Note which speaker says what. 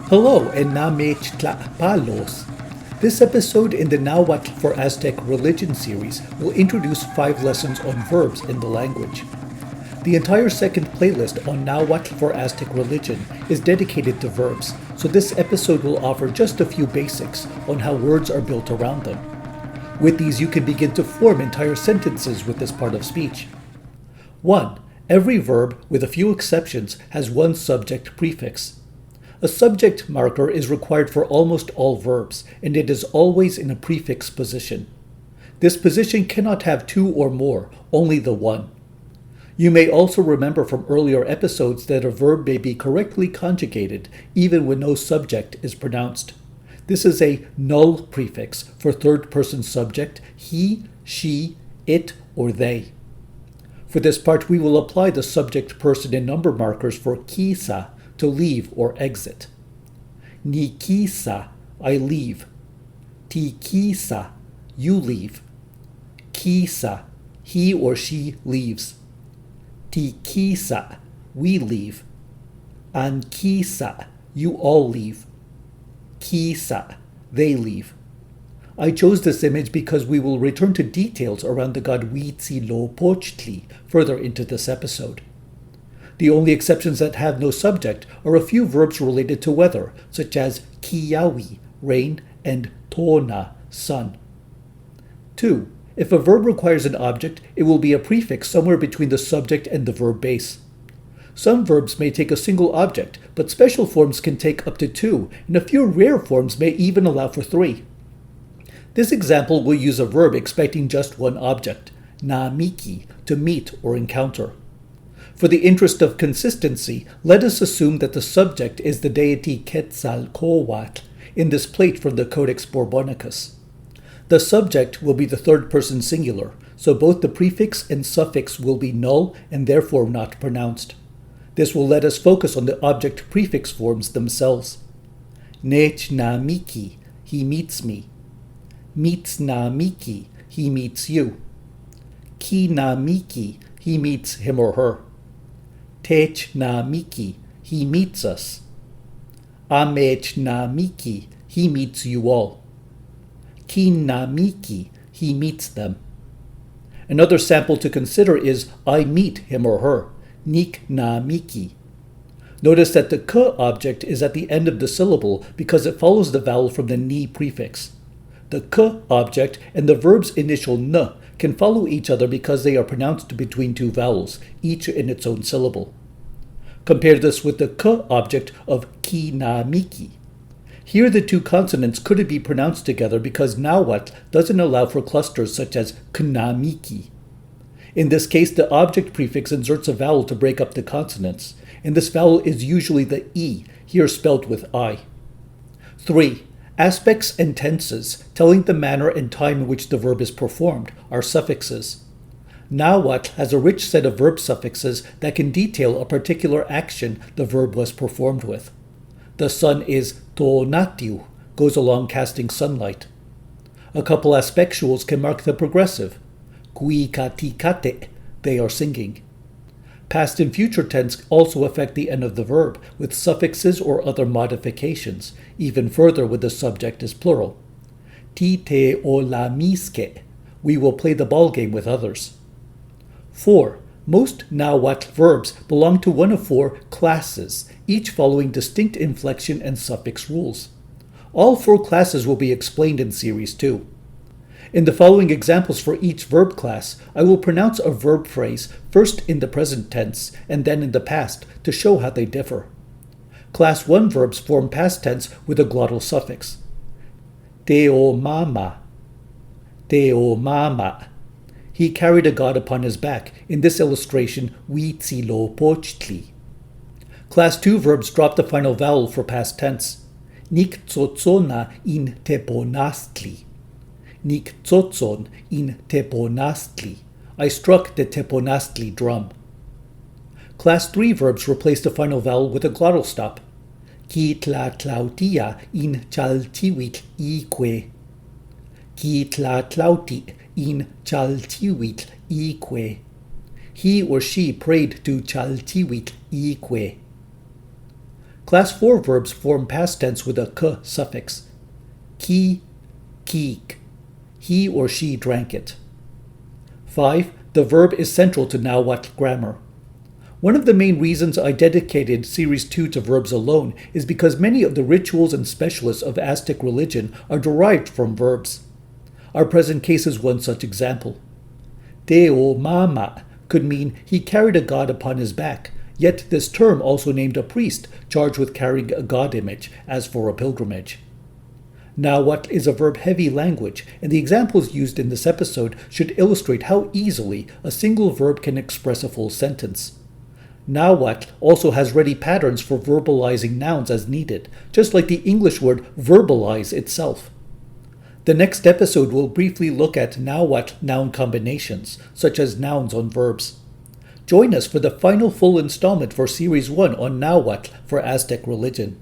Speaker 1: Hello and Name chtlahpalos. This episode in the Nahuatl for Aztec religion series will introduce 5 lessons on verbs in the language. The entire second playlist on Nahuatl for Aztec religion is dedicated to verbs, so this episode will offer just a few basics on how words are built around them. With these, you can begin to form entire sentences with this part of speech. 1. Every verb, with a few exceptions, has one subject prefix. A subject marker is required for almost all verbs, and it is always in a prefix position. This position cannot have 2 or more, only the one. You may also remember from earlier episodes that a verb may be correctly conjugated even when no subject is pronounced. This is a null prefix for third-person subject, he, she, it, or they. For this part, we will apply the subject, person, and number markers for kisa, to leave or exit. Ni kisa, I leave. Ti kisa, you leave. Kisa, he or she leaves. Ti kisa, we leave. An kisa, you all leave. Kisa, they leave. I chose this image because we will return to details around the god Huitzilopochtli further into this episode. The only exceptions that have no subject are a few verbs related to weather, such as kiawi, rain, and tona, sun. 2. If a verb requires an object, it will be a prefix somewhere between the subject and the verb base. Some verbs may take a single object, but special forms can take up to 2, and a few rare forms may even allow for 3. This example will use a verb expecting just one object, na miki, to meet or encounter. For the interest of consistency, let us assume that the subject is the deity Quetzalcoatl in this plate from the Codex Boturini. The subject will be the third-person singular, so both the prefix and suffix will be null and therefore not pronounced. This will let us focus on the object-prefix forms themselves. Nech na miki, he meets me. Meets na miki, he meets you. Ki na miki, he meets him or her. Tech na miki, he meets us. Amech na miki, he meets you all. Kin na miki, he meets them. Another sample to consider is I meet him or her. Nik na miki. Notice that the k object is at the end of the syllable because it follows the vowel from the ni prefix. The k object and the verb's initial n can follow each other because they are pronounced between 2 vowels, each in its own syllable. Compare this with the k object of ki na miki. Here the 2 consonants couldn't be pronounced together because Nahuatl doesn't allow for clusters such as knamiki. In this case, the object prefix inserts a vowel to break up the consonants, and this vowel is usually the e, here spelled with I. 3. Aspects and tenses, telling the manner and time in which the verb is performed, are suffixes. Nahuatl has a rich set of verb suffixes that can detail a particular action the verb was performed with. The sun is tonatiu, goes along casting sunlight. A couple aspectuals can mark the progressive. Kui katikate, they are singing. Past and future tense also affect the end of the verb, with suffixes or other modifications, even further when the subject is plural. Ti te olamiske, we will play the ball game with others. 4. Most Nahuatl verbs belong to one of 4 classes, each following distinct inflection and suffix rules. All 4 classes will be explained in Series 2. In the following examples for each verb class, I will pronounce a verb phrase first in the present tense and then in the past to show how they differ. Class 1 verbs form past tense with a glottal suffix. Teo mama. Teo mama. He carried a god upon his back, in this illustration, Huitzilopochtli. Class 2 verbs drop the final vowel for past tense. Nik tzotzona in teponastli. Nik tzotzon in teponastli. I struck the teponastli drum. Class 3 verbs replace the final vowel with a glottal stop. Ki tlatlautia in chaltiwitl ique. Ki tlatlauti in chaltiwitl ique. He or she prayed to chaltiwitl ique. Class 4 verbs form past tense with a k suffix. Ki, keek. He or she drank it. 5. The verb is central to Nahuatl grammar. One of the main reasons I dedicated Series 2 to verbs alone is because many of the rituals and specialists of Aztec religion are derived from verbs. Our present case is one such example. Teo mama could mean he carried a god upon his back, yet this term also named a priest charged with carrying a god image, as for a pilgrimage. Nahuatl is a verb-heavy language, and the examples used in this episode should illustrate how easily a single verb can express a full sentence. Nahuatl also has ready patterns for verbalizing nouns as needed, just like the English word verbalize itself. The next episode will briefly look at Nahuatl noun combinations, such as nouns on verbs. Join us for the final full installment for Series 1 on Nahuatl for Aztec religion.